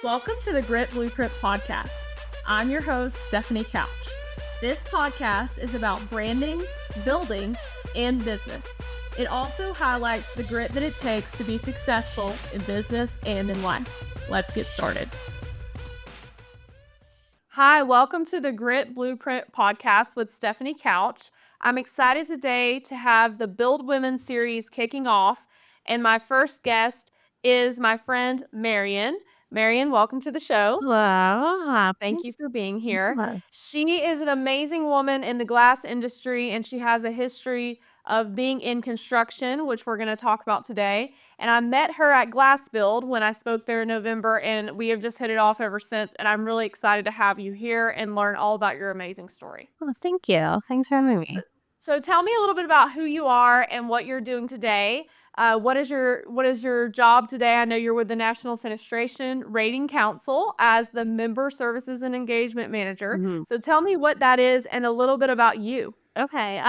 Welcome to the Grit Blueprint Podcast. I'm your host, Stefanie Couch. This podcast is about branding, building, and business. It also highlights the grit that it takes to be successful in business and in life. Let's get started. Hi, welcome to the Grit Blueprint Podcast with Stefanie Couch. I'm excited today to have the Build Women series kicking off, and my first guest is my friend Marion. Marion, welcome to the show. Hello. Thank you for being here. Yes. She is an amazing woman in the glass industry, and she has a history of being in construction, which we're going to talk about today. And I met her at Glass Build when I spoke there in November, and we have just hit it off ever since. And I'm really excited to have you here and learn all about your amazing story. Oh, thank you. Thanks for having me. So tell me a little bit about who you are and what you're doing today. What is your job today? I know you're with the National Fenestration Rating Council as the Member Services and Engagement Manager. Mhm. So tell me what that is and a little bit about you. Okay.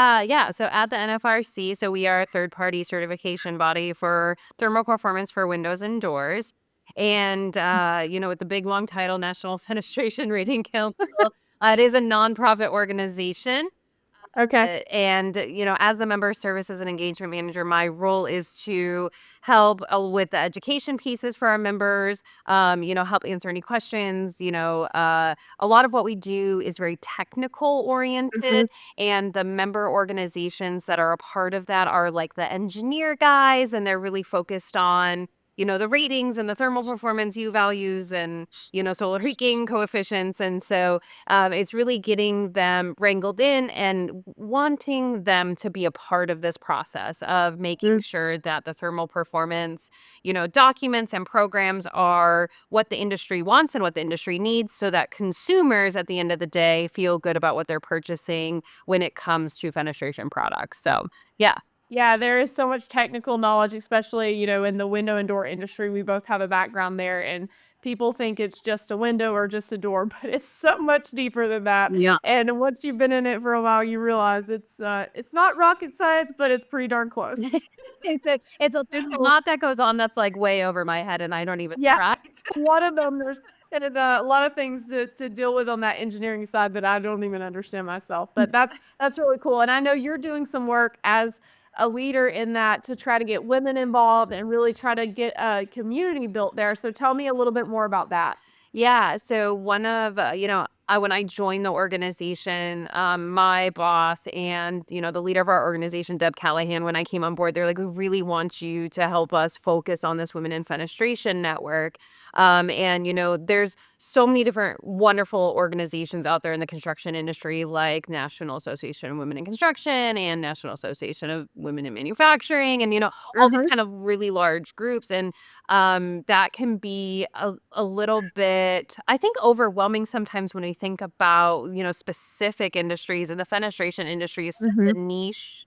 So at the NFRC, so we are a third-party certification body for thermal performance for windows and doors. And, with the big, long title, National Fenestration Rating Council, it is a nonprofit organization. Okay. As the member services and engagement manager, my role is to help with the education pieces for our members, help answer any questions. A lot of what we do is very technical oriented, and the member organizations that are a part of that are like the engineer guys, and they're really focused on the ratings and the thermal performance U values and, solar heating coefficients. And so it's really getting them wrangled in and wanting them to be a part of this process of making sure that the thermal performance, documents and programs are what the industry wants and what the industry needs so that consumers at the end of the day feel good about what they're purchasing when it comes to fenestration products. So, yeah. Yeah, there is so much technical knowledge, especially, in the window and door industry. We both have a background there, and people think it's just a window or just a door, but it's so much deeper than that. Yeah. And once you've been in it for a while, you realize it's not rocket science, but it's pretty darn close. There's a lot that goes on that's like way over my head, and I don't even Yeah, try. a lot of them, there's a lot of things to deal with on that engineering side that I don't even understand myself, but that's really cool. And I know you're doing some work as a leader in that to try to get women involved and really try to get a community built there. So tell me a little bit more about that. Yeah. So one of, when I joined the organization, my boss and, the leader of our organization, Deb Callahan, when I came on board, they're like, we really want you to help us focus on this Women in Fenestration network. There's so many different wonderful organizations out there in the construction industry, like National Association of Women in Construction and National Association of Women in Manufacturing, and, all these kind of really large groups. And that can be a little bit, I think, overwhelming sometimes when we think about, specific industries, and the fenestration industry is such a niche,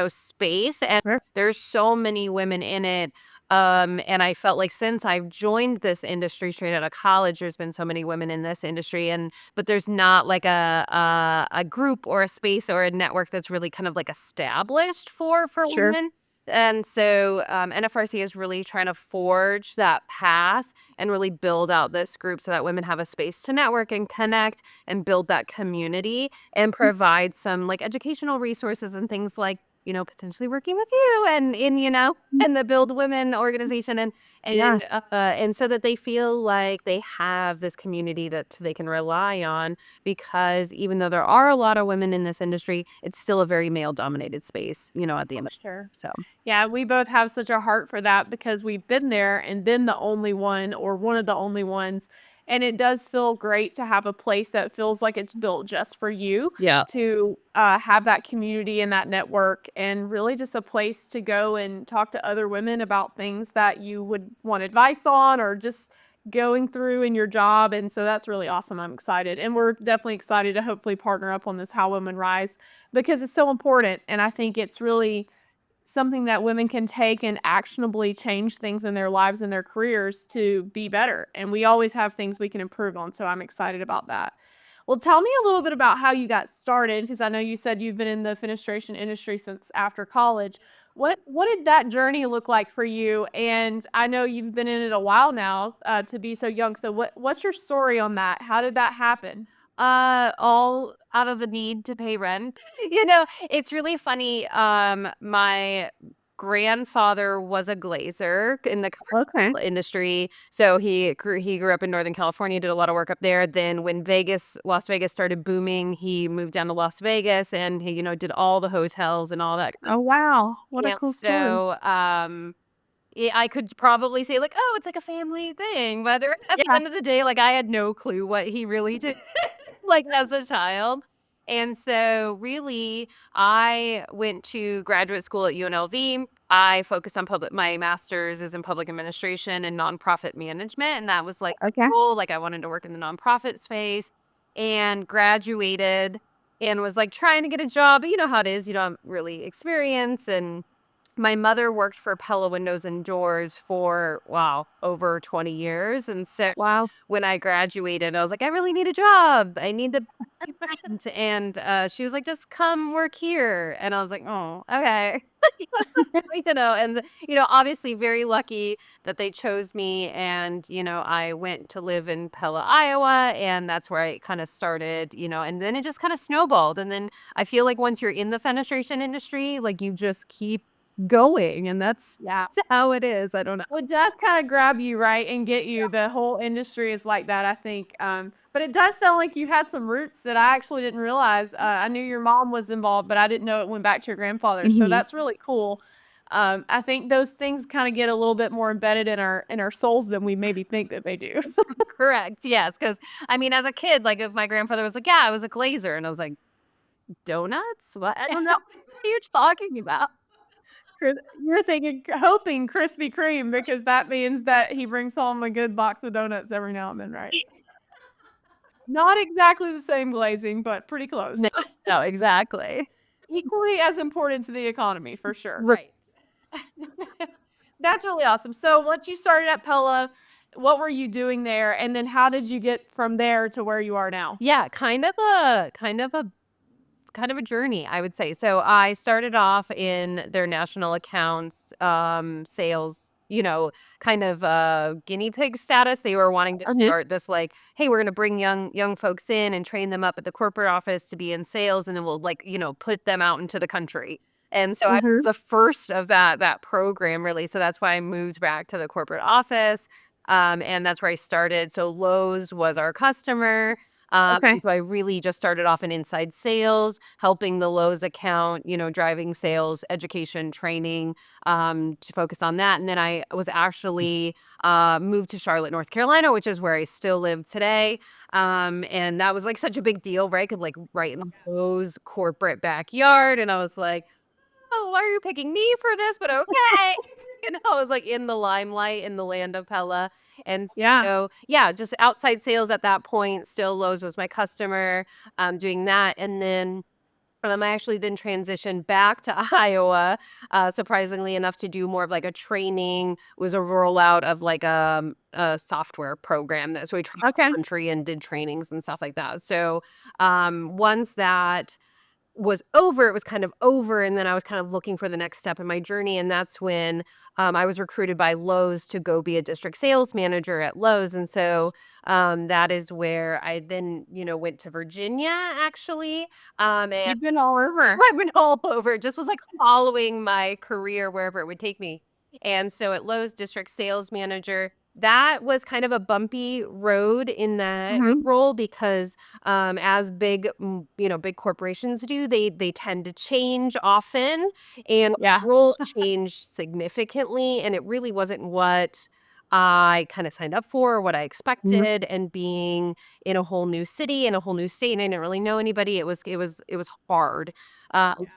space, and Sure. there's so many women in it. And I felt like since I've joined this industry straight out of college, there's been so many women in this industry, but there's not like a group or a space or a network that's really kind of like established for Sure. women. And so NFRC is really trying to forge that path and really build out this group so that women have a space to network and connect and build that community and provide some like educational resources and things like, potentially working with you and in the Build Women organization and so that they feel like they have this community that they can rely on, because even though there are a lot of women in this industry, it's still a very male dominated space, at the end of Sure. so. Yeah, we both have such a heart for that because we've been there and been the only one or one of the only ones. And it does feel great to have a place that feels like it's built just for you, Yeah. to have that community and that network, and really just a place to go and talk to other women about things that you would want advice on or just going through in your job. And so that's really awesome. I'm excited. And we're definitely excited to hopefully partner up on this How Women Rise, because it's so important. And I think it's really something that women can take and actionably change things in their lives and their careers to be better. And we always have things we can improve on. So I'm excited about that. Well, tell me a little bit about how you got started, because I know you said you've been in the fenestration industry since after college. What did that journey look like for you? And I know you've been in it a while now, to be so young. So what's your story on that? How did that happen? All out of the need to pay rent. It's really funny. My grandfather was a glazer in the Okay. commercial industry. So he grew up in Northern California, did a lot of work up there. Then when Las Vegas started booming, he moved down to Las Vegas and he, did all the hotels and all that kind of Oh, stuff. wow. What a And cool story. so, yeah, I could probably say like, "Oh, it's like a family thing," but at the Yeah. end of the day, like, I had no clue what he really did, like, as a child. And so, really, I went to graduate school at UNLV. I focused on my master's is in public administration and nonprofit management, and that was, like, Okay. cool, like, I wanted to work in the nonprofit space, and graduated and was, like, trying to get a job, but you know how it is, you don't really experience, and my mother worked for Pella Windows and Doors for, wow, over 20 years, and so Wow. when I graduated, I was like, "I really need a job. I need to pay rent," and, she was like, "Just come work here," and I was like, "Oh, okay." And, obviously very lucky that they chose me, and, I went to live in Pella, Iowa, and that's where I kinda started, and then it just kinda snowballed, and then I feel like once you're in the fenestration industry, like, you just keep going, and that's Yeah. how it is. I don't know. Well, it does kinda grab you, right, and get you. The whole industry is like that, I think, but it does sound like you had some roots that I actually didn't realize. I knew your mom was involved, but I didn't know it went back to your grandfather, so Mhm. that's really cool. I think those things kinda get a little bit more embedded in our souls than we maybe think that they do. Correct, yes, because I mean, as a kid, like, if my grandfather was like, "Yeah, I was a glazer," and I was like, "Donuts? What? I don't know what are you talking about?" You're thinking hoping Krispy Kreme because that means that he brings home a good box of donuts every now and then, right? Not exactly the same glazing, but pretty No, close. no, exactly. Equally as important to the economy, for sure. Right. That's really awesome. So once you started at Pella, what were you doing there? And then how did you get from there to where you are now? Yeah, kind of a journey, I would say. So I started off in their national accounts, sales, kind of guinea pig status. They were wanting to Okay. start this like, hey, we're gonna bring young folks in and train them up at the corporate office to be in sales, and then we'll like, put them out into the country. And so I was Mhm. the first of that program really. So that's why I moved back to the corporate office. And that's where I started. So Lowe's was our customer. Okay. So I really just started off in inside sales, helping the Lowe's account, driving sales, education, training, to focus on that. And then I was actually moved to Charlotte, North Carolina, which is where I still live today. And that was like such a big deal, right? 'Cause like right in Lowe's corporate backyard. And I was like, "Oh, why are you picking me for this? But okay." I was like in the limelight in the land of Pella. And Yeah. so, yeah, just outside sales at that point. Still, Lowe's was my customer, doing that. And then I actually then transitioned back to Iowa, surprisingly enough, to do more of like a training. It was a rollout of like a software program that so we traveled the Okay. country and did trainings and stuff like that. So once that was over, it was kind of over, and then I was kind of looking for the next step in my journey, and that's when, I was recruited by Lowe's to go be a district sales manager at Lowe's, and so, that is where I then, went to Virginia, actually, and You've been all over. I've been all over, it just was, like, following my career wherever it would take me, and so at Lowe's district sales manager, that was kind of a bumpy road in that Mhm. role because as big corporations do, they tend to change often, and Yeah. role changed significantly, and it really wasn't what I kind of signed up for or what I Mhm. expected. And being in a whole new city, in a whole new state, and I didn't really know anybody. It was hard.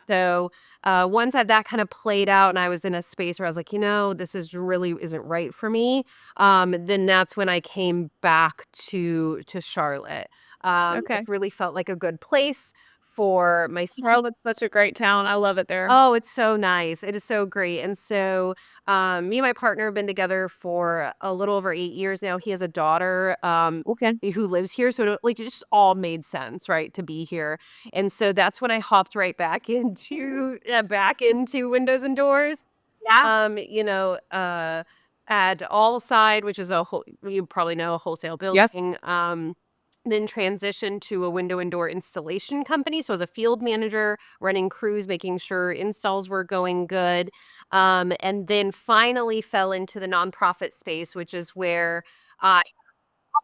So once that kind of played out, and I was in a space where I was like, this is really isn't right for me. Then that's when I came back to Charlotte. It Okay. really felt like a good place for my Charlotte's such a great town. I love it there. Oh, it's so nice. It is so great. And so, me and my partner have been together for a little over 8 years now. He has a daughter, Okay. who lives here, so like, it just all made sense, right, to be here. And so that's when I hopped right back into Windows and Doors. Yeah. You know, at Allside, which is you probably know, a wholesale Yes. building, then transitioned to a window and door installation company. So as a field manager, running crews, making sure installs were going good. And then finally fell into the nonprofit space, which is where I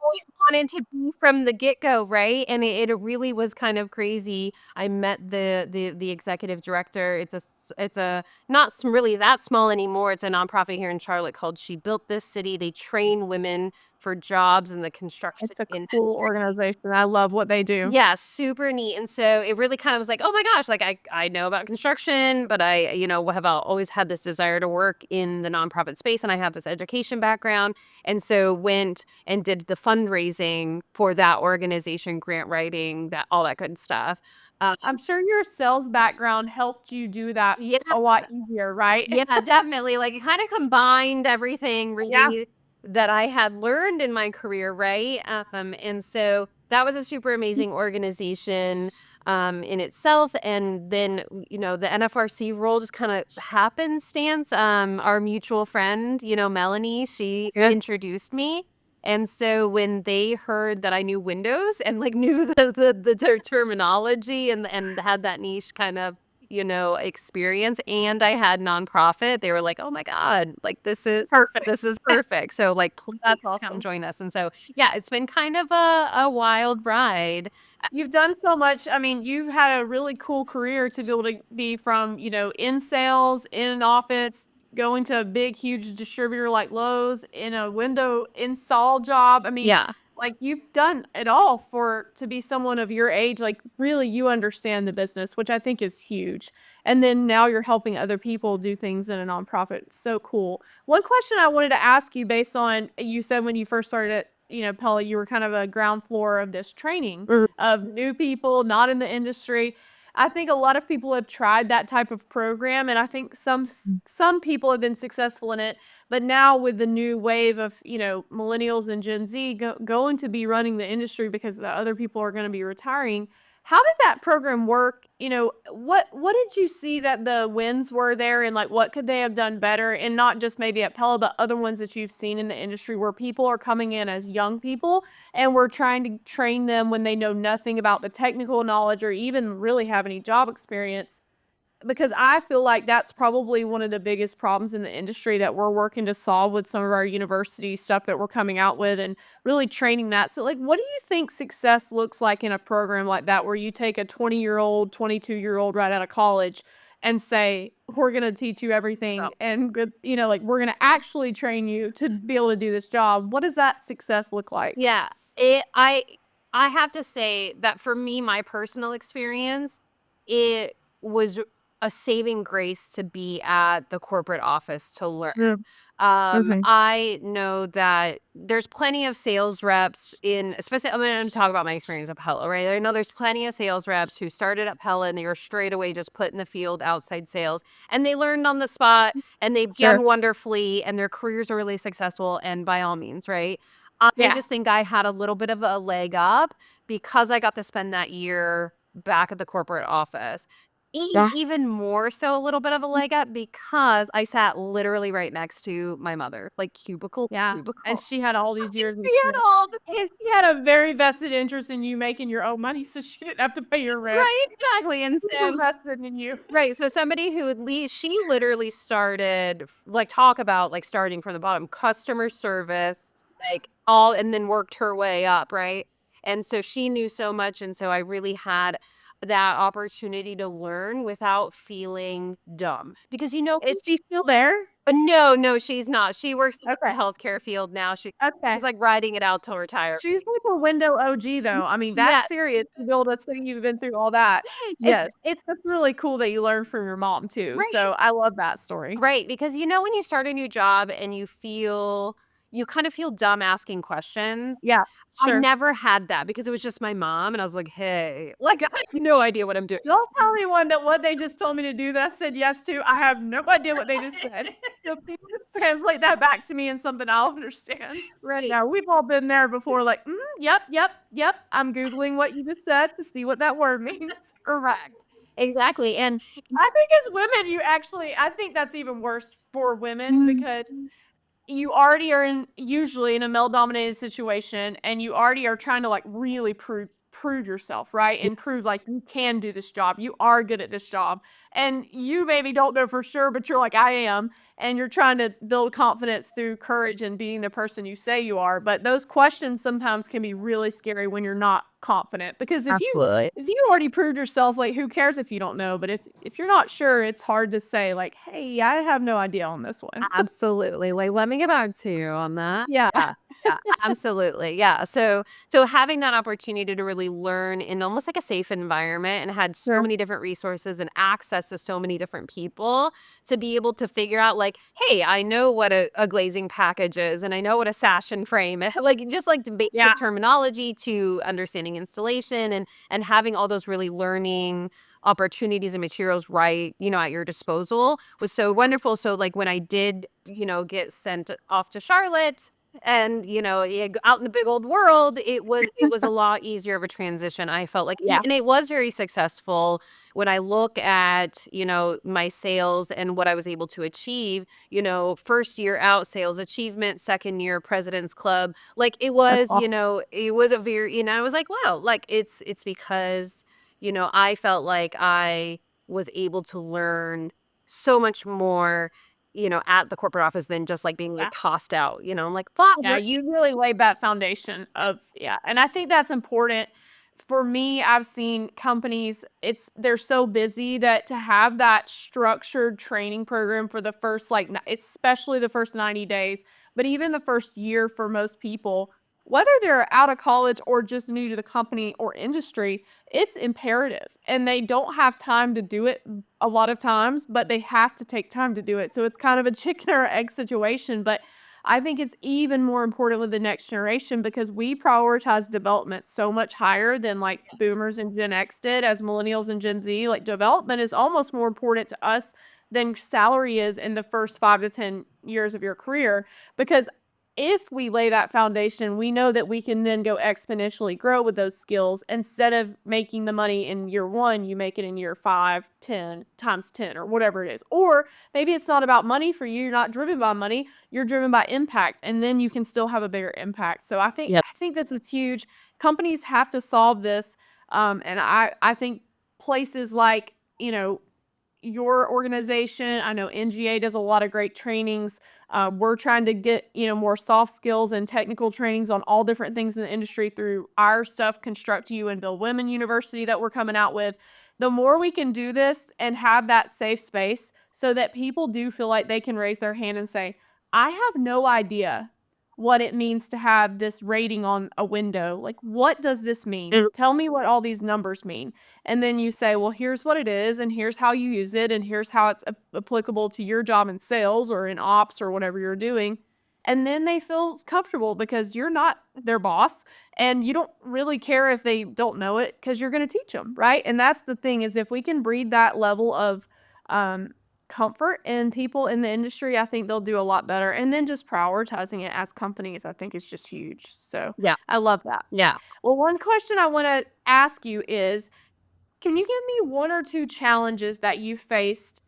always wanted to be from the get-go, right? And it really was kind of crazy. I met the executive director. It's a not really that small anymore. It's a nonprofit here in Charlotte called She Built This City. They train women for jobs in the construction It's a cool industry. organization. I love what they do. Yeah, super neat. And so it really kind of was like, oh my gosh, like I know about construction, but I, have always had this desire to work in the nonprofit space, and I have this education background. And so went and did the fundraising for that organization, grant writing, that all that good stuff. I'm sure your sales background helped you do that Yeah, a lot easier, right? yeah, definitely. Like, it kind of combined everything Yeah. really that I had learned in my career, right? And so that was a super amazing organization in itself. And then, the NFRC role just kind of happenstance. Our mutual friend, Melanie, she Yes. introduced me. And so when they heard that I knew Windows and like knew the terminology and had that niche kind of experience, and I had nonprofit, they were like, "Oh my god, like Perfect. this is perfect. So like please That's come awesome. join us." And so yeah, it's been kind of a wild ride. You've done so much. I mean, you've had a really cool career to be able to be from, in sales, in an office, going to a big, huge distributor like Lowe's, in a window install job. I mean, Yeah. like you've done it all for to be someone of your age. Like, really, you understand the business, which I think is huge. And then now you're helping other people do things in a nonprofit. It's so cool. One question I wanted to ask you based on you said when you first started at, Pella, you were kind of a ground floor of this training of new people not in the industry. I think a lot of people have tried that type of program, and I think some people have been successful in it. But now with the new wave of millennials and Gen Z going to be running the industry because the other people are going to be retiring, how did that program work? What did you see that the wins were there, and like what could they have done better? And not just maybe at Pella, but other ones that you've seen in the industry where people are coming in as young people and we're trying to train them when they know nothing about the technical knowledge or even really have any job experience. Because I feel like that's probably one of the biggest problems in the industry that we're working to solve with some of our university stuff that we're coming out with and really training that. So, like, what do you think success looks like in a program like that where you take a 20-year-old, 22-year-old right out of college and say, we're going to teach you everything and good, like, we're going to actually train you to be able to do this job? What does that success look like? Yeah. I have to say that for me, my personal experience, it was a saving grace to be at the corporate office to learn. Yeah. Okay. I know that there's plenty of sales reps especially, I'm going to talk about my experience at Pella, right? I know there's plenty of sales reps who started at Pella and they were straight away just put in the field outside sales, and they learned on the spot and they've Sure. done wonderfully and their careers are really successful. And by all means, right? I Yeah. just think I had a little bit of a leg up because I got to spend that year back at the corporate office. Yeah. Even more so a little bit of a leg up because I sat literally right next to my mother, like cubicle to Yeah, and cubicle. she had all these years of She had experience, all the and she had a very vested interest in you making your own money, so she didn't have to pay your rent. right, exactly. And Super so vested in you. right, so somebody who at least she literally started like, talk about, like, starting from the bottom, customer service, like, all and then worked her way up, right? And so she knew so much, and so I really had that opportunity to learn without feeling dumb. Because, Is she still there? no, no, she's not. She works in the Okay, healthcare field now. She's, okay. like, riding it out till retirement. She's like a window OG though. I mean, that's Yes, serious to be able to say you've been through all that. It's yes. it's that's really cool that you learned from your mom too, Right. so I love that story. Right, because when you start a new job and you feel you kind of feel dumb asking questions. Yeah, I sure. never had that because it was just my mom, and I was like, "Hey," like, I have no idea what I'm doing. Don't tell anyone that what they just told me to do that I said yes to, I have no idea what they just said. So please translate that back to me in something I'll understand. Right. Yeah, we've all been there before, like, yep, yep, yep. I'm Googling what you just said to see what that word means. Correct. Exactly, and I think as women, I think that's even worse for women because you already are usually in a male-dominated situation, and you already are trying to, like, really prove yourself, right? And yes, prove, like, you can do this job, you are good at this job, and you maybe don't know for sure, but you're like, "I am," and you're trying to build confidence through courage and being the person you say you are, but those questions sometimes can be really scary when you're not confident, because absolutely. if you already proved yourself, like, who cares if you don't know? But if you're not sure, it's hard to say, like, "Hey, I have no idea on this one." Absolutely, like, let me get back to you on that. Yeah. Yeah, yeah, absolutely, yeah, so having that opportunity to really learn in almost like a safe environment and had so Sure. many different resources and access to so many different people to be able to figure out, like, "Hey, I know what a glazing package is, and I know what a sash and frame," like, just, like, the Yeah. basic terminology to understanding installation and having all those really learning opportunities and materials right, at your disposal was so wonderful. So like when I did, get sent off to Charlotte and, yeah, out in the big old world, it was a lot easier of a transition. I felt like, Yeah. and it was very successful when I look at, my sales and what I was able to achieve, first year out sales achievement, second year President's Club. Like it That's was, awesome. it was a very, I was like, wow, like it's because I felt like I was able to learn so much more, at the corporate office than just like being like Yeah. tossed out, I'm like, "Fuck, Yeah, you really laid that foundation of yeah, and I think that's important. For me, I've seen companies, they're so busy that to have that structured training program for the first, like, especially the first 90 days, but even the first year for most people, whether they're out of college or just new to the company or industry, it's imperative, and they don't have time to do it a lot of times, but they have to take time to do it, so it's kind of a chicken or egg situation, but I think it's even more important with the next generation because we prioritize development so much higher than like boomers and Gen X did as millennials and Gen Z. Like development is almost more important to us than salary is in the first 5 to 10 years of your career because if we lay that foundation, we know that we can then go exponentially grow with those skills instead of making the money in year one, you make it in year 5, 10 times 10 or whatever it is. Or maybe it's not about money for you, you're not driven by money, you're driven by impact, and then you can still have a bigger impact. So yep, I think this is huge. Companies have to solve this, and I think places like your organization. I know NGA does a lot of great trainings. We're trying to get more soft skills and technical trainings on all different things in the industry through our stuff, Construct You and Build Women University that we're coming out with. The more we can do this and have that safe space so that people do feel like they can raise their hand and say, I have no idea what it means to have this rating on a window. Like, what does this mean? mm, Tell me what all these numbers mean. And then you say, well, here's what it is, and here's how you use it, and here's how it's applicable to your job in sales or in ops or whatever you're doing. And then they feel comfortable because you're not their boss and you don't really care if they don't know it because you're going to teach them, right? And that's the thing is if we can breed that level of um, comfort in people in the industry, I think they'll do a lot better. And then just prioritizing it as companies, I think is just huge. So yeah, I love that. yeah. Well, one question I want to ask you is can you give me one or two challenges that you faced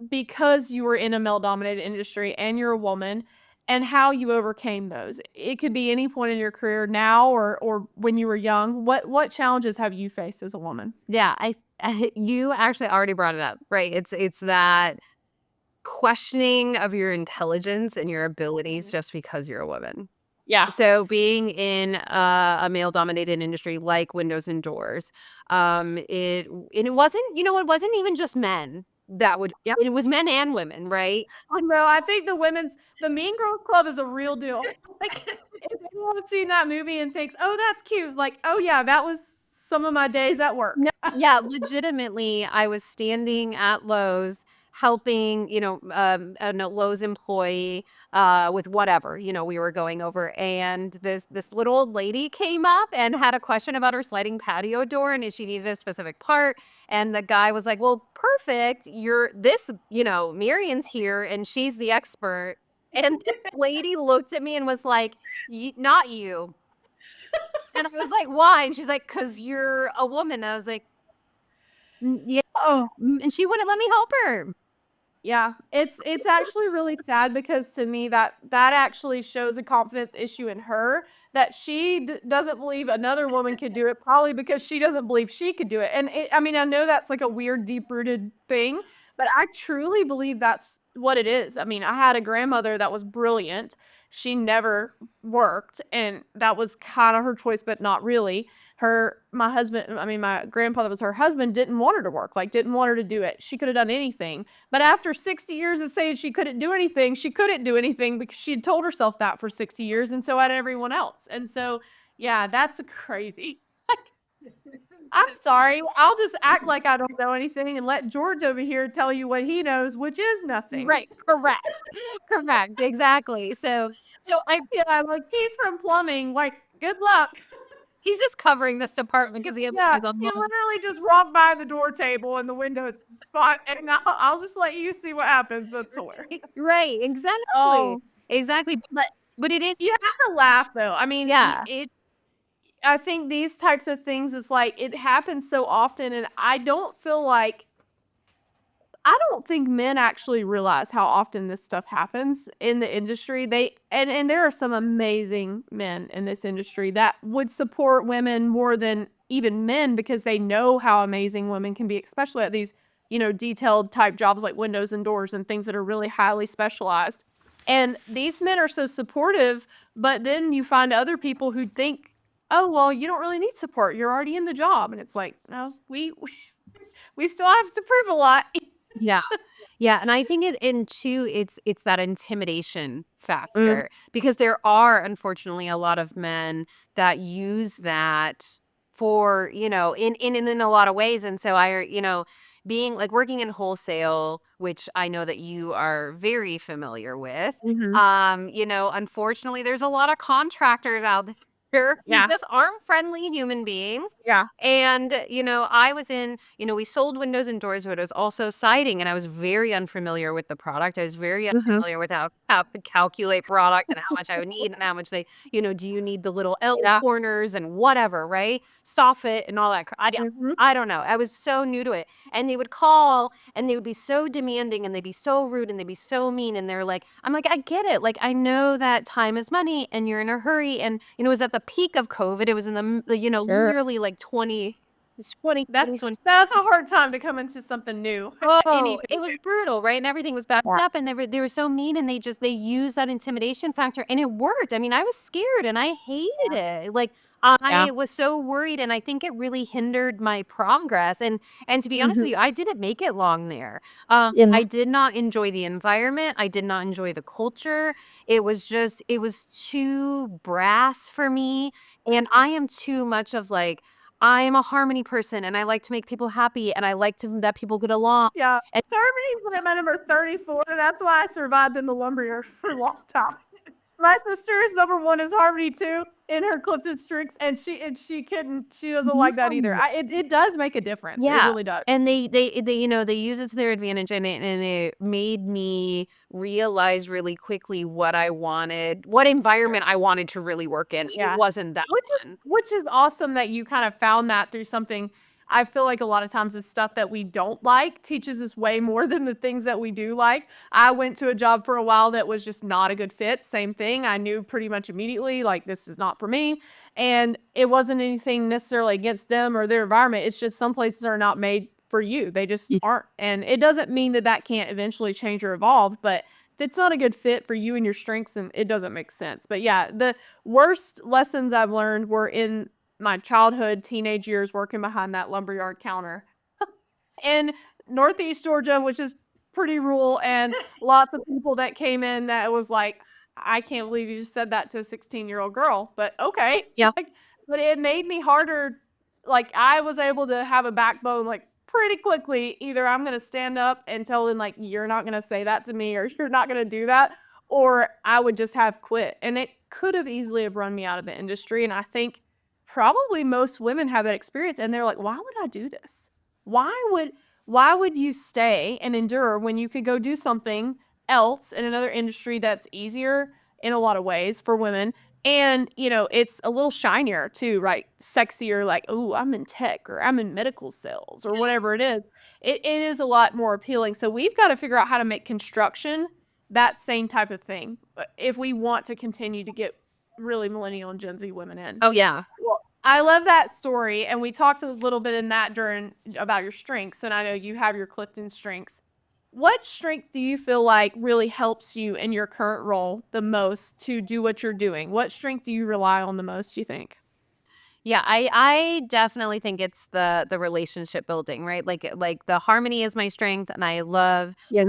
because you were in a male-dominated industry and you're a woman, and how you overcame those? It could be any point in your career now or when you were young. What challenges have you faced as a woman? Yeah, you actually already brought it up, right? It's that questioning of your intelligence and your abilities Mhm. just because you're a woman. Yeah. So being in a male-dominated industry like Windows and Doors, it wasn't, it wasn't even just men that would. Yep. It was men and women, right? I know, I think the Mean Girls Club is a real deal. Like, if anyone's seen that movie and thinks, "Oh, that's cute," like, "Oh, yeah, that was some of my days at No, work." yeah, legitimately, I was standing at Lowe's, helping, a Lowe's employee with whatever, we were going over. And this little old lady came up and had a question about her sliding patio door and if she needed a specific part. And the guy was like, well, perfect. Marion's here and she's the expert. And the lady looked at me and was like, not you. And I was like, why? And she's like, because you're a woman. I was like, yeah. Oh, And she wouldn't let me help her. yeah. It's actually really sad because to me that actually shows a confidence issue in her that she doesn't believe another woman could do it, probably because she doesn't believe she could do it. And I mean, I know that's like a weird, deep rooted thing, but I truly believe that's what it is. I mean, I had a grandmother that was brilliant. She never worked, and that was kind of her choice, but not really. My husband, I mean, my grandpa that was her husband, didn't want her to work, like, didn't want her to do it. She could have done anything. But after 60 years of saying she couldn't do anything, she couldn't do anything because she had told herself that for 60 years, and so had everyone else. And so, yeah, that's crazy. I'm sorry. I'll just act like I don't know anything and let George over here tell you what he knows, which is nothing. Right. Correct. Correct. Exactly. So Yeah, like, he's from plumbing, like, good luck. he's just covering this department because he has Yeah, eyes on he Lowe. literally just walked by the door table and the window spot, and I'll just let you see what happens. That's hilarious. Right. Exactly. Oh, Exactly. but But it is. you have to laugh though. I mean, Yeah. I think these types of things is like it happens so often, and I don't think men actually realize how often this stuff happens in the industry. And there are some amazing men in this industry that would support women more than even men because they know how amazing women can be, especially at these, detailed type jobs like windows and doors and things that are really highly specialized. And these men are so supportive, but then you find other people who think, "Oh, well, you don't really need support. You're already in the job." And it's like, "No, we still have to prove a lot." Yeah. Yeah, and I think it's that intimidation Mm. factor because there are unfortunately a lot of men that use that for, in a lot of ways. And so being like working in wholesale, which I know that you are very familiar with, Mhm. unfortunately there's a lot of contractors out there who Yeah. just aren't friendly human beings. Yeah. And, I was in, we sold windows and doors, but it was also siding. And I was very unfamiliar with the product. I was very Mhm. unfamiliar with how to calculate product and how much I would need and how much do you need the little L Yeah. corners and whatever, right? Soffit and all that. Mhm. I don't know. I was so new to it. And they would call and they would be so demanding and they'd be so rude and they'd be so mean. And they're like, I'm like, I get it. Like, I know that time is money and you're in a hurry. And, it was at the peak of COVID. It was in Sure. literally like 2020 That's a hard time to come into something new. Oh, Anything it new. was brutal, right? And everything was backed Yeah. up and they were so mean and they used that intimidation factor and it worked. I mean, I was scared and I hated it. Like Yeah. I was so worried and I think it really hindered my progress. And to be honest Mhm. with you, I didn't make it long there. Yeah. I did not enjoy the environment. I did not enjoy the culture. It was too brass for me. And I am too much of like I am a harmony person and I like to make people happy and I like to that people get along. Yeah. And Germany's when I'm at number 34, that's why I survived in the lumberyard for a long time. My sister's number 1 is harmony too in her Clifton Strix, and she doesn't like that either. no. It does make a difference. It Yeah. really does. And they they use it to their advantage and it made me realize really quickly what I wanted, what environment I wanted to really work in. It Yeah. wasn't that Which is one. which is awesome that you kind of found that through something. I feel like a lot of times the stuff that we don't like teaches us way more than the things that we do like. I went to a job for a while that was just not a good fit. Same thing. I knew pretty much immediately, like, this is not for me. And it wasn't anything necessarily against them or their environment. It's just some places are not made for you. They just aren't. And it doesn't mean that that can't eventually change or evolve, but if it's not a good fit for you and your strengths, and it doesn't make sense. But yeah, the worst lessons I've learned were in my childhood, teenage years working behind that lumberyard counter in Northeast Georgia, which is pretty rural, and lots of people that came in that was like, "I can't believe you just said that to a 16-year-old girl," but okay. Yeah. Like, but it made me harder. Like, I was able to have a backbone, like, pretty quickly, either I'm going to stand up and tell them, like, you're not going to say that to me, or you're not going to do that, or I would just have quit. And it could have easily have run me out of the industry. And I think probably most women have that experience, and they're like, why would I do this? Why would you stay and endure when you could go do something else in another industry that's easier in a lot of ways for women, and, it's a little shinier too, right? Sexier, like, "Oh, I'm in tech," or "I'm in medical sales," or whatever it is. It is a lot more appealing. So we've gotta figure out how to make construction that same type of thing, if we want to continue to get really millennial and Gen Z women in. Oh, yeah. Well, I love that story, and we talked a little bit in that during about your strengths, and I know you have your Clifton strengths. What strength do you feel like really helps you in your current role the most to do what you're doing? What strength do you rely on the most, do you think? Yeah, I definitely think it's the relationship building, right? Like the harmony is my strength, and Yeah.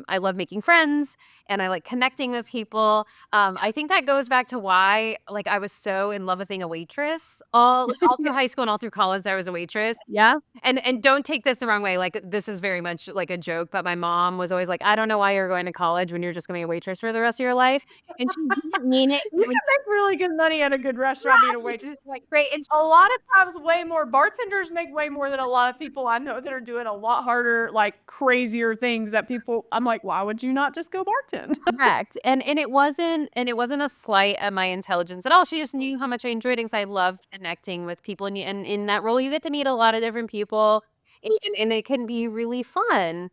I love making friends, and I like connecting with people. I think that goes back to why like I was so in love with being a waitress. All through high school and all through college I was a waitress. Yeah. And don't take this the wrong way, like, this is very much like a joke, but my mom was always like, "I don't know why you're going to college when you're just gonna be a waitress for the rest of your life," and she didn't mean it. You can make really good money at a good restaurant being a Right, waitress. It's like right, and a lot of times way more bartenders make way more than a lot of people I know that are doing a lot harder, like, crazier things that people I'm like, "Why would you not just go bartend?" correct, and it wasn't a slight at my intelligence at all. She just knew how much I enjoyed it 'cause I loved connecting with people, and in that role, you get to meet a lot of different people, and it can be really fun.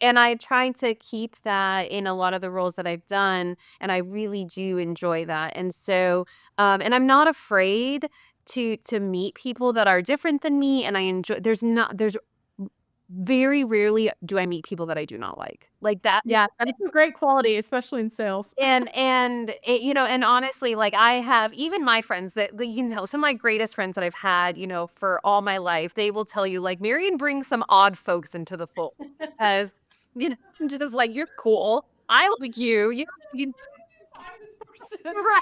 And I tried to keep that in a lot of the roles that I've done, and I really do enjoy that. And so, and I'm not afraid to meet people that are different than me, and I enjoy there's very rarely do I meet people that I do not like. Like that. Yeah, that is a great quality, especially in sales. And it, and honestly, like I have even my friends some of my greatest friends that I've had, for all my life, they will tell you like Marion brings some odd folks into the fold because, I'm just like you're cool. I like you. You Find this person.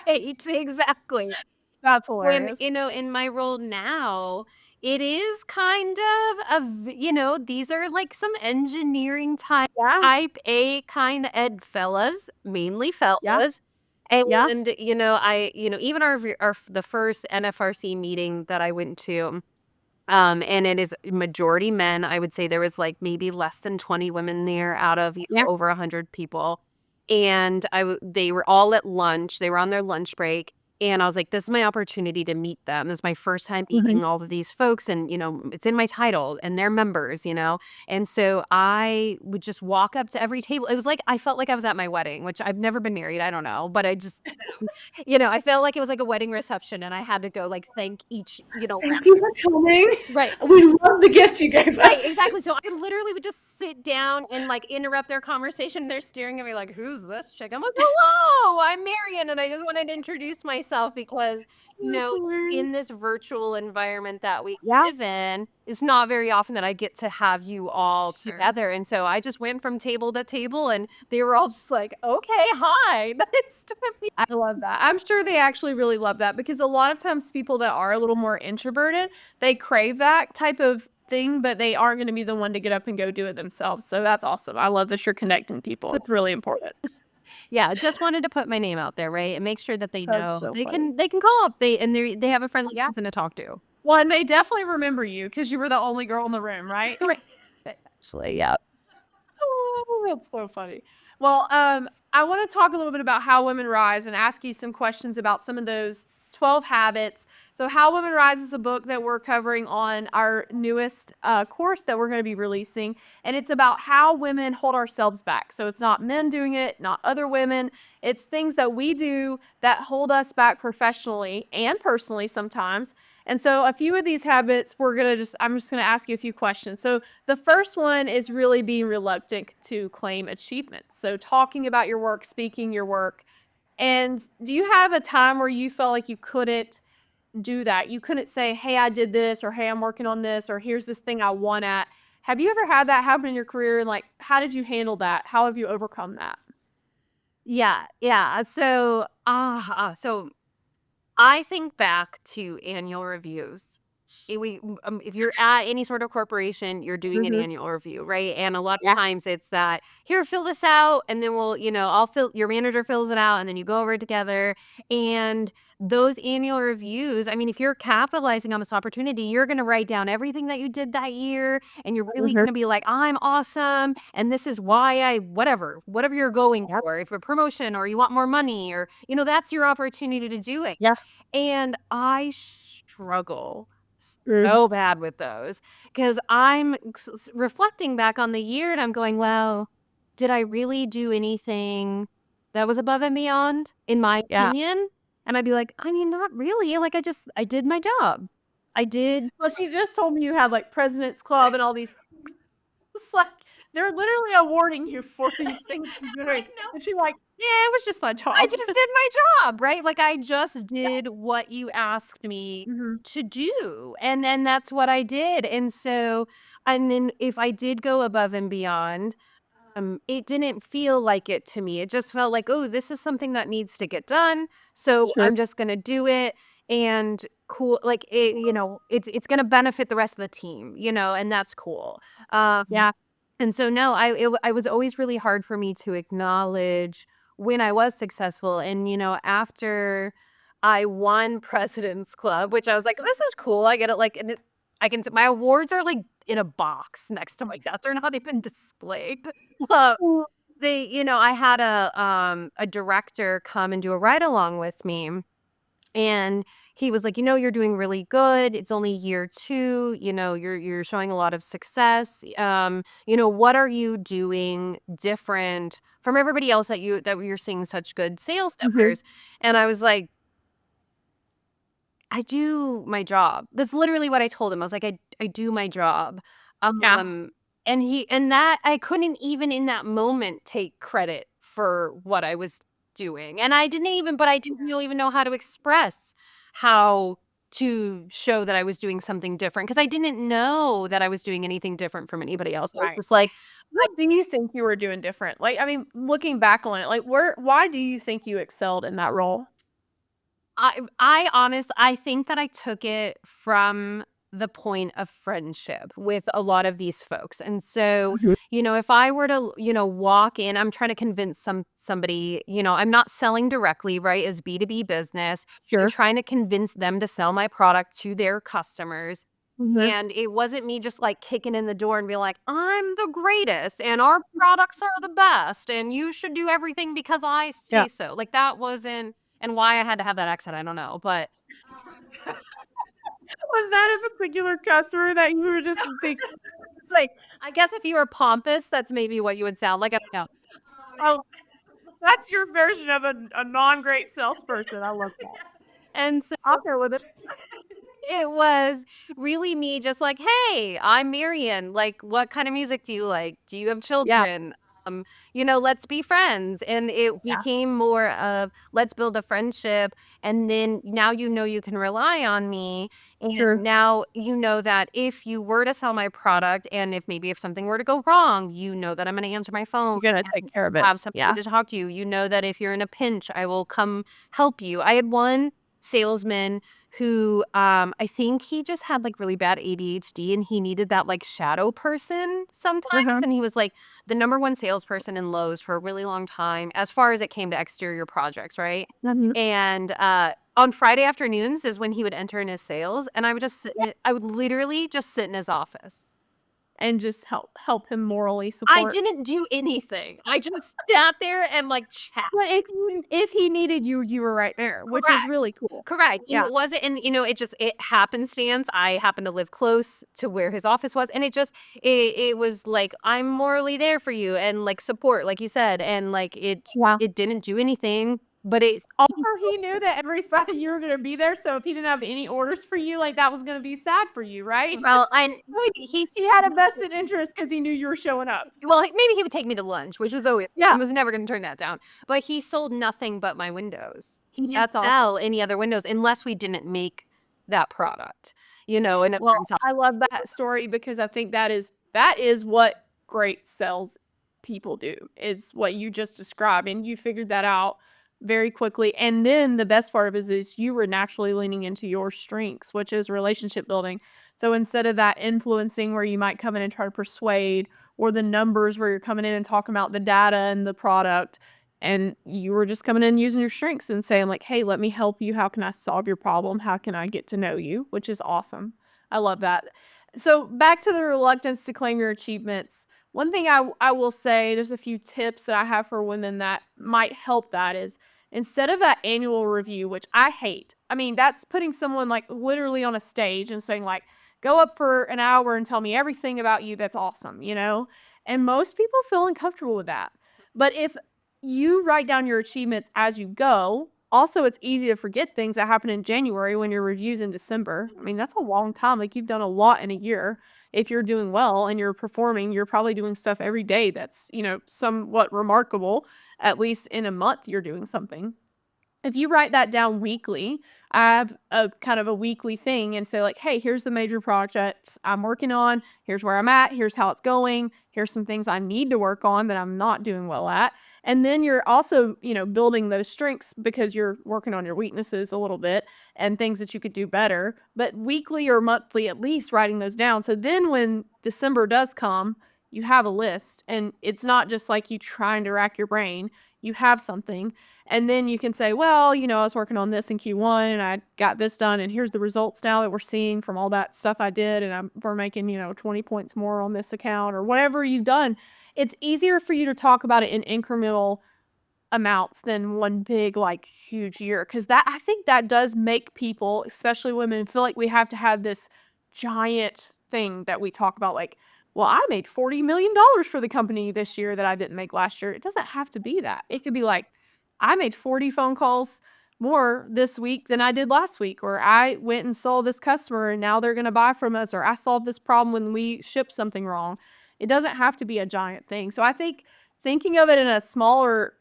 right, exactly. That's When, hilarious. in my role now, it is kind of these are like some engineering Yeah, type A kind of ed fellas, mainly yeah, fellas. yeah. And, even the first NFRC meeting that I went to, and it is majority men. I would say there was like maybe less than 20 women there out of Yeah. over 100 people. And they were all at lunch. They were on their lunch break. And I was like, this is my opportunity to meet them. This is my first time Mhm. meeting all of these folks. And, it's in my title and they're members. And so I would just walk up to every table. It was like, I felt like I was at my wedding, which I've never been married. I don't know. But I felt like it was like a wedding reception and I had to go like thank each, Thank you for coming. right. We love the gift you gave Right, us. exactly. So I literally would just sit down and like interrupt their conversation. They're staring at me like, "Who's this chick?" I'm like, "Hello, I'm Marion, and I just wanted to introduce myself because, you That's know, in hilarious. this virtual environment that we Yeah. live in, it's not very often that I get to have you all Sure. together." And so I just went from table to table, and they were all just like, "Okay, hi, nice to meet." I love that. I'm sure they actually really love that because a lot of times people that are a little more introverted, they crave that type of thing, but they aren't gonna be the one to get up and go do it themselves. So that's awesome. I love that you're connecting people. It's really important. Yeah, just wanted to put my name out there, right, and make sure that they That's know so they funny. can call up. They have a friendly Yeah. person to talk to. Well, and they definitely remember you because you were the only girl in the room, right? Right. Actually, yeah. Oh, that's so funny. Well, I want to talk a little bit about How Women Rise and ask you some questions about some of those 12 habits. So, How Women Rise is a book that we're covering on our newest course that we're going to be releasing. And it's about how women hold ourselves back. So, it's not men doing it, not other women. It's things that we do that hold us back professionally and personally sometimes. And so, a few of these habits, I'm just going to ask you a few questions. So, the first one is really being reluctant to claim achievements. So, talking about your work, speaking your work. And do you have a time where you felt like you couldn't do that? You couldn't say, "Hey, I did this," or "Hey, I'm working on this," or "Here's this thing I won at." Have you ever had that happen in your career? And like, how did you handle that? How have you overcome that? Yeah, yeah. So I think back to annual reviews. if you're at any sort of corporation, you're doing an annual review, right? And a lot of Yeah. times it's that, here, fill this out, and then your manager fills it out, and then you go over it together. And those annual reviews, I mean, if you're capitalizing on this opportunity, you're going to write down everything that you did that year, and you're really going to be like, I'm awesome, and this is why whatever you're going Yep. for, if a promotion or you want more money, or, that's your opportunity to do it. Yes. And I struggle so bad with those, because I'm reflecting back on the year and I'm going, well, did I really do anything that was above and beyond, in my Yeah. opinion? And I'd be like, I mean, not really. Like, I did my job. I did. Plus, you just told me you had like President's Club and all these things. It's like they're literally awarding you for these things you're doing. know. And she's like, yeah, it was just my job. I just did my job, right? Like, I just did what you asked me to do. And then that's what I did. And then if I did go above and beyond, it didn't feel like it to me. It just felt like, oh, this is something that needs to get done. So Sure. I'm just going to do it. And cool, like, it's going to benefit the rest of the team, and that's cool. Yeah. And so, no, I was always really hard for me to acknowledge when I was successful. And, after I won President's Club, which I was like, this is cool. I get it. Like, and my awards are like in a box next to my desk. They're not even displayed. So I had a director come and do a ride along with me. And he was like, you're doing really good. It's only year 2. You're showing a lot of success. What are you doing different from everybody else that you're seeing such good sales numbers? And I was like, I do my job. That's literally what I told him. I was like, I do my job. Yeah. And that I couldn't even in that moment take credit for what I was doing. And I didn't even know how to express how to show that I was doing something different, because I didn't know that I was doing anything different from anybody else. I was Right. just like, What do you think you were doing different? Like, I mean, looking back on it, like why do you think you excelled in that role? I think that I took it from the point of friendship with a lot of these folks. And so, if I were to, walk in, I'm trying to convince somebody, I'm not selling directly, right? As B2B business. I'm trying to convince them to sell my product to their customers. And it wasn't me just like kicking in the door and be like, I'm the greatest and our products are the best and you should do everything because I say so. Like, that wasn't, and why I had to have that accent, I don't know. But Was that a particular customer that you were just thinking? it's like, I guess if you were pompous, that's maybe what you would sound like. I don't know. Oh, that's your version of a non-great salesperson. I love that. And so I'll go with it. it was really me just like, hey, I'm Marion. Like, what kind of music do you like? Do you have children? Let's be friends. And it became more of, let's build a friendship. And then now you can rely on me. And now that if you were to sell my product, and if something were to go wrong, that I'm going to answer my phone. You're gonna take care of it. Have something to talk to you. You know that if you're in a pinch, I will come help you. I had one salesman who I think he just had like really bad ADHD, and he needed that like shadow person sometimes. And he was like the number 1 salesperson in Lowe's for a really long time as far as it came to exterior projects, right? And on Friday afternoons is when he would enter in his sales, and I would literally just sit in his office. And just help him morally support. I didn't do anything. I just sat there and like chat. But if he needed you, you were right there, which is really cool. Correct. Yeah. It wasn't, and it happenstance. I happened to live close to where his office was, and it was like, I'm morally there for you and like support, like you said, and like it didn't do anything. But it's also, he knew that every Friday you were gonna be there, so if he didn't have any orders for you, like that was gonna be sad for you, right? Well, he had a vested interest because he knew you were showing up. Well, maybe he would take me to lunch, which was always I was never gonna turn that down. But he sold nothing but my windows. He didn't sell any other windows unless we didn't make that product. In a friend's house. I love that story because I think that is what great sales people do. It's what you just described, and you figured that out very quickly. And then the best part of it is you were naturally leaning into your strengths, which is relationship building. So instead of that influencing where you might come in and try to persuade, or the numbers where you're coming in and talking about the data and the product, and you were just coming in using your strengths and saying like, hey, let me help you. How can I solve your problem? How can I get to know you? Which is awesome. I love that. So back to the reluctance to claim your achievements. One thing I will say, there's a few tips that I have for women that might help that is instead of that annual review, which I hate. I mean, that's putting someone like literally on a stage and saying like, go up for an hour and tell me everything about you that's awesome, you know? And most people feel uncomfortable with that. But if you write down your achievements as you go, also it's easy to forget things that happen in January when your review's in December. I mean, that's a long time. Like you've done a lot in a year. If you're doing well and you're performing, you're probably doing stuff every day that's, you know, somewhat remarkable. At least in a month, you're doing something. If you write that down weekly, I have a kind of a weekly thing and say like, hey, here's the major projects I'm working on. Here's where I'm at. Here's how it's going. Here's some things I need to work on that I'm not doing well at. And then you're also, you know, building those strengths because you're working on your weaknesses a little bit and things that you could do better. But weekly or monthly, at least writing those down. So then when December does come, you have a list and it's not just like you trying to rack your brain. You have something. And then you can say, well, you know, I was working on this in Q1 and I got this done. And here's the results now that we're seeing from all that stuff I did. And we're making, you know, 20 points more on this account or whatever you've done. It's easier for you to talk about it in incremental amounts than one big, like, huge year. Because that, I think that does make people, especially women, feel like we have to have this giant thing that we talk about. Like, well, I made $40 million for the company this year that I didn't make last year. It doesn't have to be that. It could be like, I made 40 phone calls more this week than I did last week, or I went and saw this customer and now they're going to buy from us, or I solved this problem when we shipped something wrong. It doesn't have to be a giant thing. So I think thinking of it in a smaller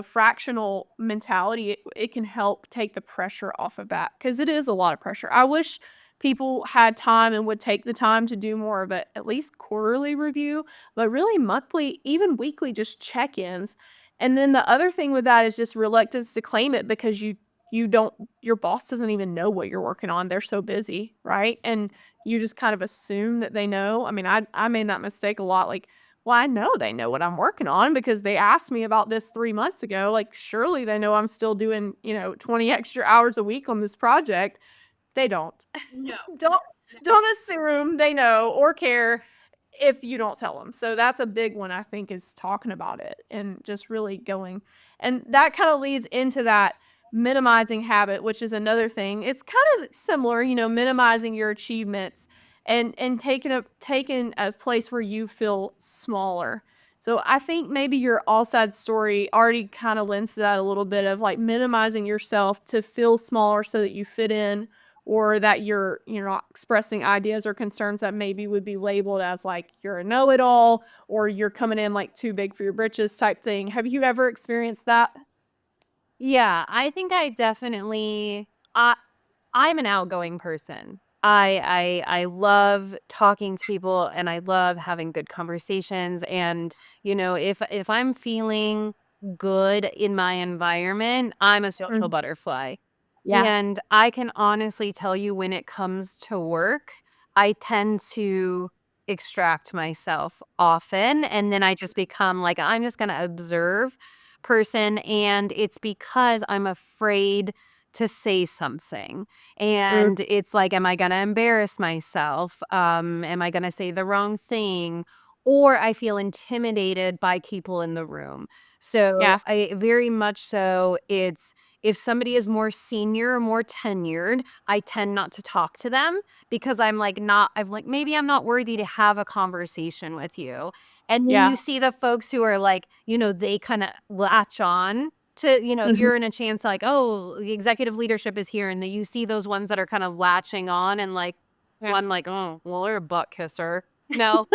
fractional mentality, it can help take the pressure off of that because it is a lot of pressure. I wish people had time and would take the time to do more of it, at least quarterly review, but really monthly, even weekly, just check-ins. And then the other thing with that is just reluctance to claim it because you don't, your boss doesn't even know what you're working on. They're so busy, right? And you just kind of assume that they know. I mean, I made that mistake a lot. Like, well, I know they know what I'm working on because they asked me about this 3 months ago. Like, surely they know I'm still doing, you know, 20 extra hours a week on this project. They don't. No. Don't don't assume they know or care if you don't tell them. So that's a big one, I think, is talking about it and just really going. And that kind of leads into that minimizing habit, which is another thing. It's kind of similar, you know, minimizing your achievements and taking a place where you feel smaller. So I think maybe your all side story already kind of lends to that a little bit of like minimizing yourself to feel smaller so that you fit in, or that you're not expressing ideas or concerns that maybe would be labeled as like you're a know-it-all or you're coming in like too big for your britches type thing. Have you ever experienced that? Yeah, I think I definitely I'm an outgoing person. I love talking to people and I love having good conversations, and you know, if I'm feeling good in my environment, I'm a social Mhm. butterfly. Yeah. And I can honestly tell you when it comes to work, I tend to extract myself often and then I just become like I'm just going to observe person, and it's because I'm afraid to say something. Mm. And it's like, am I going to embarrass myself? Am I going to say the wrong thing? Or I feel intimidated by people in the room. So Yes. I very much so it's if somebody is more senior or more tenured, I tend not to talk to them because I'm like, maybe I'm not worthy to have a conversation with you. And then Yeah. you see the folks who are like, you know, they kind of latch on to, you know, Mhm. you're in a chance like, oh, the executive leadership is here. And then you see those ones that are kind of latching on and like, Yeah. one like, oh, well, they're a butt kisser. No.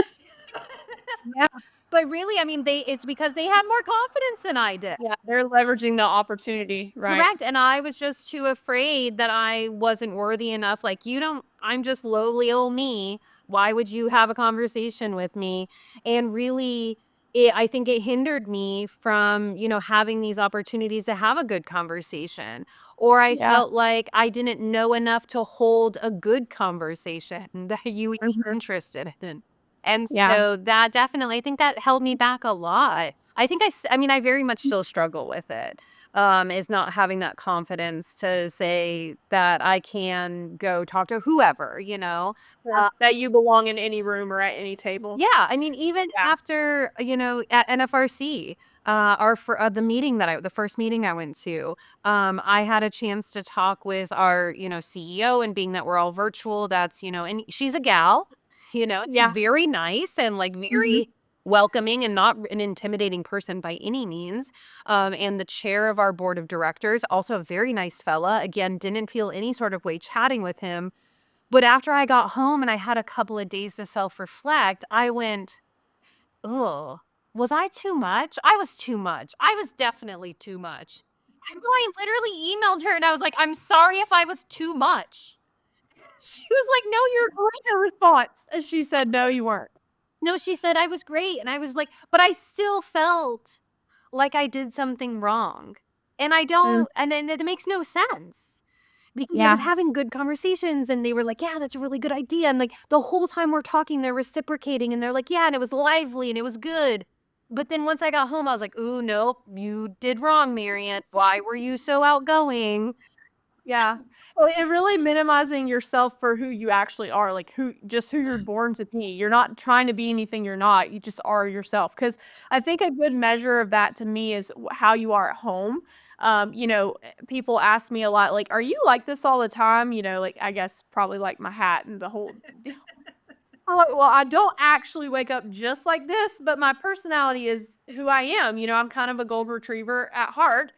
Yeah. But really, I mean, it's because they have more confidence than I did. Yeah. They're leveraging the opportunity, right? Correct, and I was just too afraid that I wasn't worthy enough, like, "You don't I'm just lowly old me. Why would you have a conversation with me?" And really, I think it hindered me from, having these opportunities to have a good conversation. Or I Yeah. felt like I didn't know enough to hold a good conversation that you would be Mhm. interested in. And Yeah. so that definitely, I think that held me back a lot. I think I mean, I very much still struggle with it. Is not having that confidence to say that I can go talk to whoever. Sure. That you belong in any room or at any table. Yeah, I mean, even Yeah. after, at NFRC, the first meeting I went to, I had a chance to talk with our, CEO, and being that we're all virtual, and she's a gal, it's Yeah. very nice and like Mhm. very welcoming and not an intimidating person by any means. And the chair of our board of directors, also a very nice fella, again, didn't feel any sort of way chatting with him. But after I got home and I had a couple of days to self-reflect, I went, "Oh, was I too much? I was too much. I was definitely too much." And so I literally emailed her and I was like, "I'm sorry if I was too much." She was like, "No, you're I like her response, and she said, "No, you weren't." no," she said, "I was great." And I was like, but I still felt like I did something wrong. And I Mm. don't, and then it makes no sense. Because I was Yeah. having good conversations and they were like, "Yeah, that's a really good idea." And like the whole time we're talking, they're reciprocating and they're like, "Yeah," and it was lively and it was good. But then once I got home, I was like, "Ooh, nope, you did wrong, Marion. Why were you so outgoing?" Yeah. Well, and really minimizing yourself for who you actually are, like who you're born to be. You're not trying to be anything you're not. You just are yourself. Because I think a good measure of that to me is how you are at home. People ask me a lot, like, "Are you like this all the time?" Like I guess probably like my hat and the whole deal. I'm like, well, I don't actually wake up just like this, but my personality is who I am. I'm kind of a gold retriever at heart.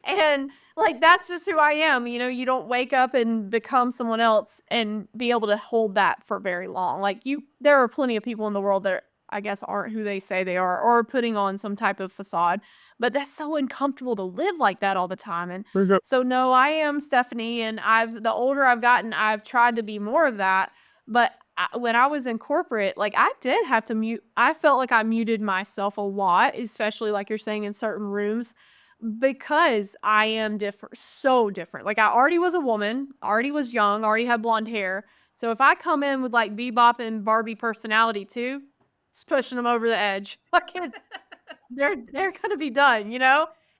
And, like, that's just who I am, you don't wake up and become someone else and be able to hold that for very long, like, there are plenty of people in the world that I guess aren't who they say they are or putting on some type of facade, but that's so uncomfortable to live like that all the time, and Mhm. so, no, I am Stephanie, and the older I've gotten, I've tried to be more of that, but when I was in corporate, like, I did have to mute I felt like I muted myself a lot, especially, like you're saying, in certain rooms, because I am different, so different. Like I already was a woman, already was young, already had blonde hair. So if I come in with like bebop and Barbie personality too, it's pushing them over the edge. Like they're gonna be done.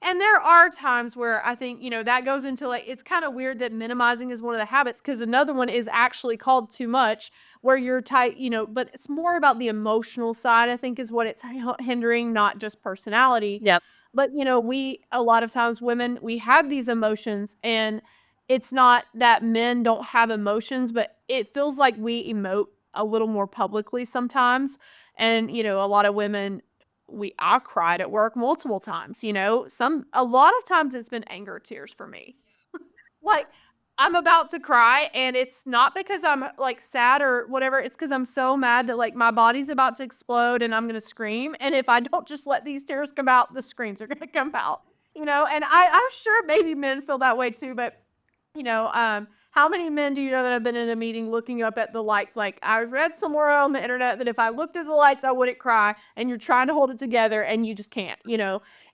And there are times where I think, that goes into like it's kind of weird that minimizing is one of the habits because another one is actually called too much, where you're tight, but it's more about the emotional side, I think, is what it's hindering, not just personality. Yep. But, we a lot of times women, we have these emotions and it's not that men don't have emotions, but it feels like we emote a little more publicly sometimes. And, a lot of women, I cried at work multiple times, a lot of times it's been anger tears for me. Like, I'm about to cry, and it's not because I'm, like, sad or whatever, it's because 'cause I'm so mad that, like, my body's about to explode and I'm gonna scream, and if I don't just let these tears come out, the screams are gonna come out, and I'm sure maybe men feel that way too, but how many men do you know that have been in a meeting looking up at the lights? Like, I read somewhere on the internet that if I looked at the lights, I wouldn't cry, and you're trying to hold it together and you just can't.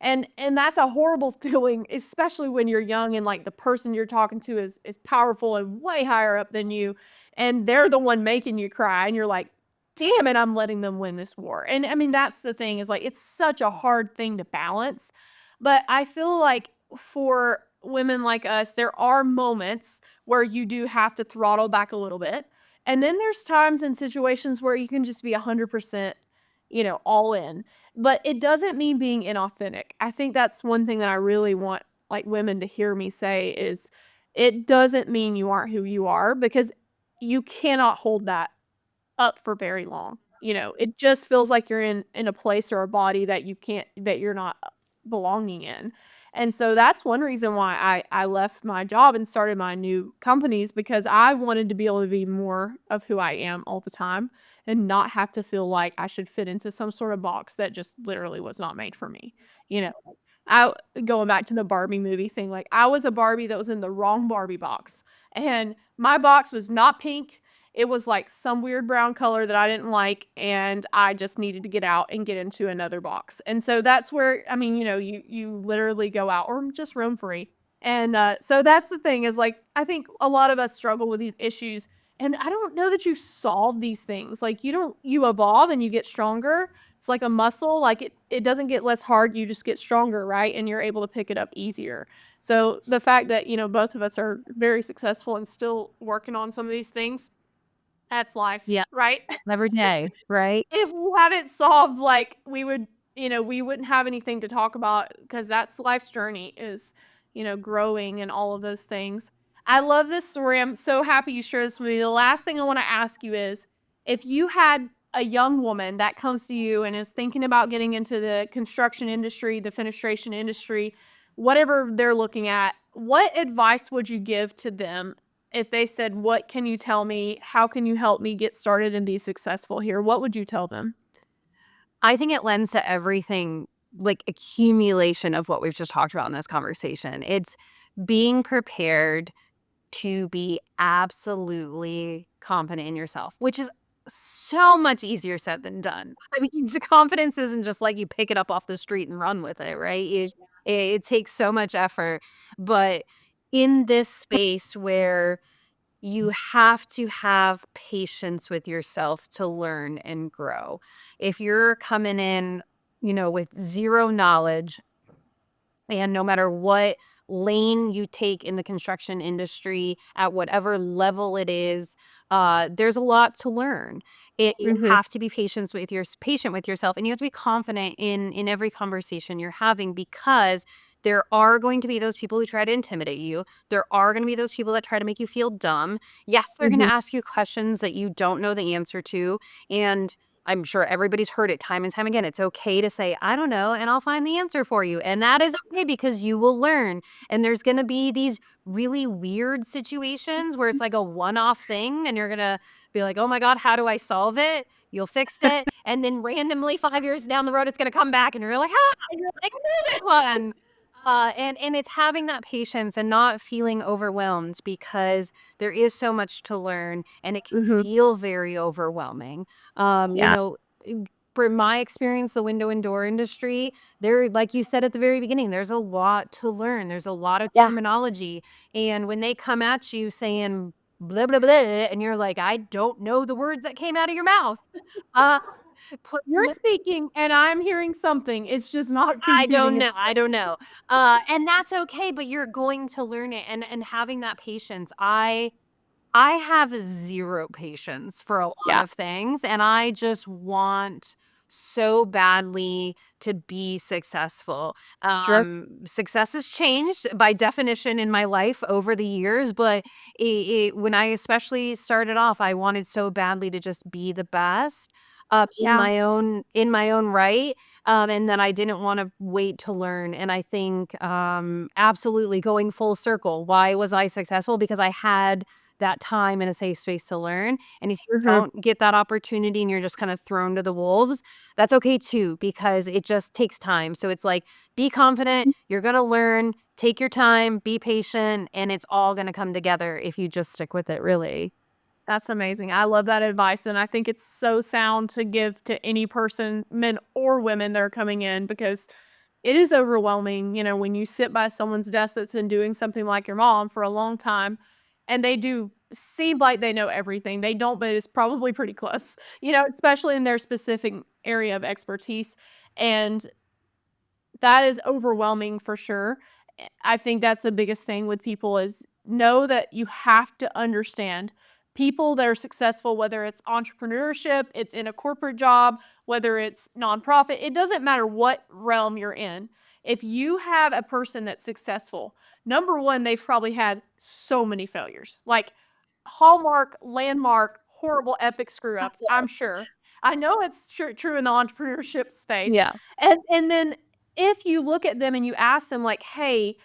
And that's a horrible feeling, especially when you're young and like the person you're talking to is powerful and way higher up than you, and they're the one making you cry, and you're like, damn it, I'm letting them win this war. And I mean, that's the thing is like it's such a hard thing to balance. But I feel like for women like us, there are moments where you do have to throttle back a little bit. And then there's times and situations where you can just be 100%, all in. But it doesn't mean being inauthentic. I think that's one thing that I really want like women to hear me say is it doesn't mean you aren't who you are because you cannot hold that up for very long. It just feels like you're in a place or a body that you're not belonging in. And so that's one reason why I left my job and started my new companies because I wanted to be able to be more of who I am all the time and not have to feel like I should fit into some sort of box that just literally was not made for me. You know, I going back to the Barbie movie thing, like I was a Barbie that was in the wrong Barbie box. And my box was not pink It was like some weird brown color that I didn't like, and I just needed to get out and get into another box. And so that's where, I mean, you literally go out or just roam free. And so that's the thing is like, I think a lot of us struggle with these issues. And I don't know that you solve these things. Like you evolve and you get stronger. It's like a muscle. Like it doesn't get less hard. You just get stronger, right? And you're able to pick it up easier. So the fact that, both of us are very successful and still working on some of these things, that's life, Yeah. right? Every day, right? If we had it solved, like we wouldn't have anything to talk about because that's life's journey is, growing and all of those things. I love this story. I'm so happy you shared this with me. The last thing I want to ask you is if you had a young woman that comes to you and is thinking about getting into the construction industry, the fenestration industry, whatever they're looking at, what advice would you give to them if they said, "What can you tell me? How can you help me get started and be successful here?" What would you tell them? I think it lends to everything, like accumulation of what we've just talked about in this conversation. It's being prepared to be absolutely confident in yourself, which is so much easier said than done. I mean, the confidence isn't just like you pick it up off the street and run with it, right? It takes so much effort. But in this space where you have to have patience with yourself to learn and grow. If you're coming in, with zero knowledge, and no matter what lane you take in the construction industry, at whatever level it is, there's a lot to learn. You Mhm. have to be patient with yourself, and you have to be confident in every conversation you're having because there are going to be those people who try to intimidate you. There are going to be those people that try to make you feel dumb. Yes, they're going to Mhm. ask you questions that you don't know the answer to, and I'm sure everybody's heard it time and time again. It's okay to say, I don't know, and I'll find the answer for you. And that is okay because you will learn. And there's going to be these really weird situations where it's like a one off thing, and you're going to be like, oh my God, how do I solve it? You'll fix it. And then randomly 5 years down the road, it's going to come back, and you're like, ah, I knew this one. And it's having that patience and not feeling overwhelmed because there is so much to learn and it can Mhm. feel very overwhelming. Yeah. In for my experience, the window and door industry, there, like you said at the very beginning, there's a lot to learn. There's a lot of Yeah. terminology. And when they come at you saying blah, blah, blah, and you're like, I don't know the words that came out of your mouth. Uh, put, You're speaking and I'm hearing something. It's just not I don't computing it. know. I don't know. And that's okay, but you're going to learn it and having that patience. I have zero patience for a lot Yeah. of things, and I just want so badly to be successful. Sure. Success has changed by definition in my life over the years, but when I especially started off, I wanted so badly to just be the best. Yeah. In my own right, and then I didn't want to wait to learn. And I think absolutely going full circle. Why was I successful? Because I had that time in a safe space to learn. And if you Mhm. don't get that opportunity and you're just kind of thrown to the wolves, that's okay too, because it just takes time. So it's like, be confident, you're going to learn, take your time, be patient, and it's all going to come together if you just stick with it, really. That's amazing. I love that advice, and I think it's so sound to give to any person, men or women that are coming in because it is overwhelming, when you sit by someone's desk that's been doing something like your mom for a long time, and they do seem like they know everything. They don't, but it's probably pretty close, especially in their specific area of expertise. And that is overwhelming for sure. I think that's the biggest thing with people is know that you have to understand people that are successful, whether it's entrepreneurship, it's in a corporate job, whether it's nonprofit, it doesn't matter what realm you're in. If you have a person that's successful, number one, they've probably had so many failures, like hallmark, landmark, horrible, epic screw ups, I'm sure. I know it's true in the entrepreneurship space. Yeah. And then if you look at them and you ask them like, "Hey,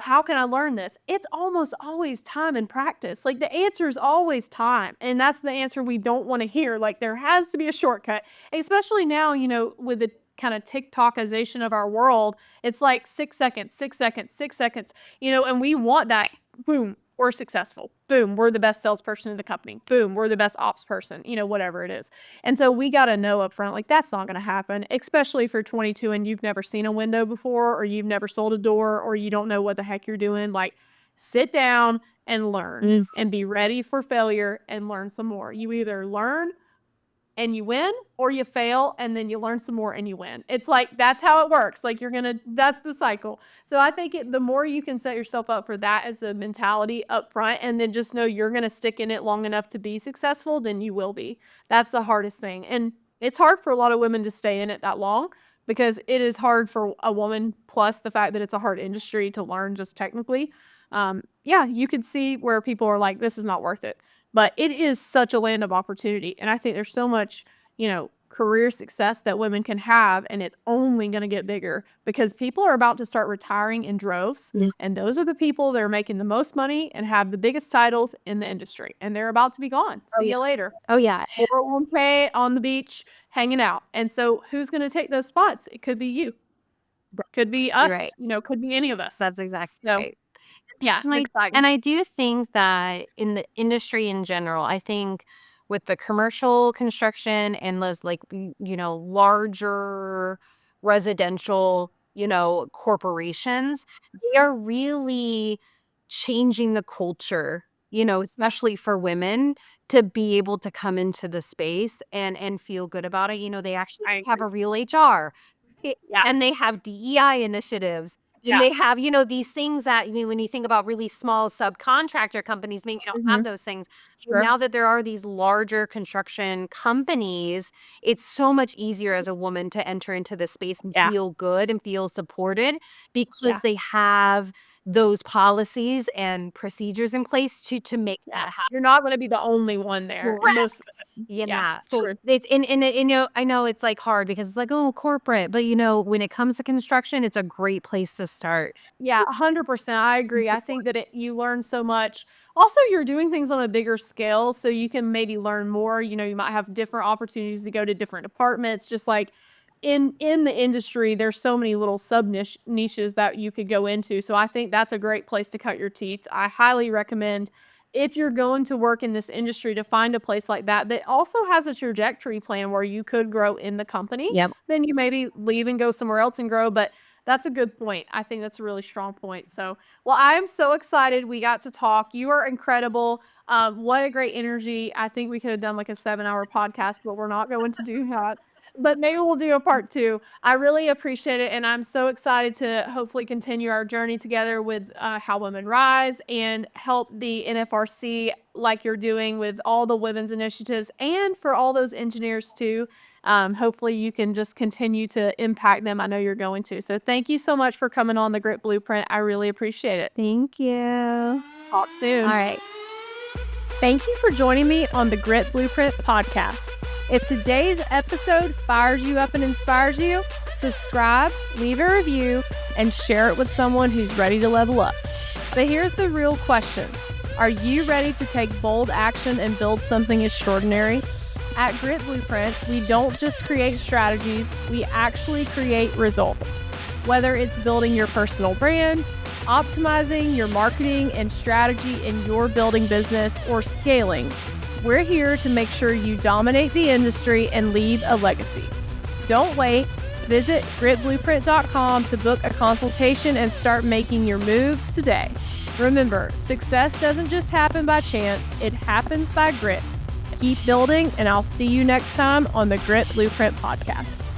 how can I learn this?" It's almost always time and practice. Like the answer is always time. And that's the answer we don't want to hear. Like there has to be a shortcut, especially now, with the kind of TikTokization of our world. It's like 6 seconds, 6 seconds, 6 seconds, and we want that boom, we're successful. Boom, we're the best salesperson in the company. Boom, we're the best ops person, whatever it is. And so we got to know up front, like, that's not going to happen, especially if you're 22 and you've never seen a window before, or you've never sold a door, or you don't know what the heck you're doing. Like, sit down and learn and be ready for failure and learn some more. You either learn and you win, or you fail and then you learn some more and you win. It's like, that's how it works. Like, that's the cycle. So I think the more you can set yourself up for that as the mentality up front, and then just know you're going to stick in it long enough to be successful, then you will be. That's the hardest thing. And it's hard for a lot of women to stay in it that long, because it is hard for a woman, plus the fact that it's a hard industry to learn just technically. You could see where people are like, this is not worth it. But it is such a land of opportunity. And I think there's so much, career success that women can have, and it's only going to get bigger, because people are about to start retiring in droves. Yeah. And those are the people that are making the most money and have the biggest titles in the industry. And they're about to be gone. See you later. Oh, yeah. 401k on the beach, hanging out. And so who's going to take those spots? It could be you. Could be us. Right. Could be any of us. That's exactly So, right. yeah, it's exciting. And I do think that in the industry in general, I think with the commercial construction and those larger residential, corporations, they are really changing the culture, especially for women, to be able to come into the space and feel good about it. They actually have a real HR. Yeah. And they have DEI initiatives. And Yeah. they have, these things that, when you think about really small subcontractor companies, maybe don't have those things. Sure. Now that there are these larger construction companies, it's so much easier as a woman to enter into this space and feel good and feel supported, because they have those policies and procedures in place to make that happen. You're not going to be the only one there. Correct. Most of it. Yeah. So true. it's I know it's like hard because it's like, oh, corporate, but when it comes to construction, it's a great place to start. Yeah, 100%. I agree. I think that you learn so much. Also, you're doing things on a bigger scale, so you can maybe learn more. You might have different opportunities to go to different departments. Just like in the industry, there's so many little niches that you could go into. So I think that's a great place to cut your teeth. I highly recommend, if you're going to work in this industry, to find a place like that also has a trajectory plan where you could grow in the company. Yep. Then you maybe leave and go somewhere else and grow. But that's a good point. I think that's a really strong point. So, well, I am so excited we got to talk. You are incredible. What a great energy. I think we could have done like a 7-hour podcast, but we're not going to do that. But maybe we'll do a part 2. I really appreciate it. And I'm so excited to hopefully continue our journey together with How Women Rise, and help the NFRC like you're doing with all the women's initiatives, and for all those engineers too. Hopefully you can just continue to impact them. I know you're going to. So thank you so much for coming on the Grit Blueprint. I really appreciate it. Thank you. Talk soon. All right. Thank you for joining me on the Grit Blueprint podcast. If today's episode fires you up and inspires you, subscribe, leave a review, and share it with someone who's ready to level up. But here's the real question. Are you ready to take bold action and build something extraordinary? At Grit Blueprint, we don't just create strategies, we actually create results. Whether it's building your personal brand, optimizing your marketing and strategy in your building business, or scaling, we're here to make sure you dominate the industry and leave a legacy. Don't wait. Visit gritblueprint.com to book a consultation and start making your moves today. Remember, success doesn't just happen by chance, it happens by grit. Keep building, and I'll see you next time on the Grit Blueprint podcast.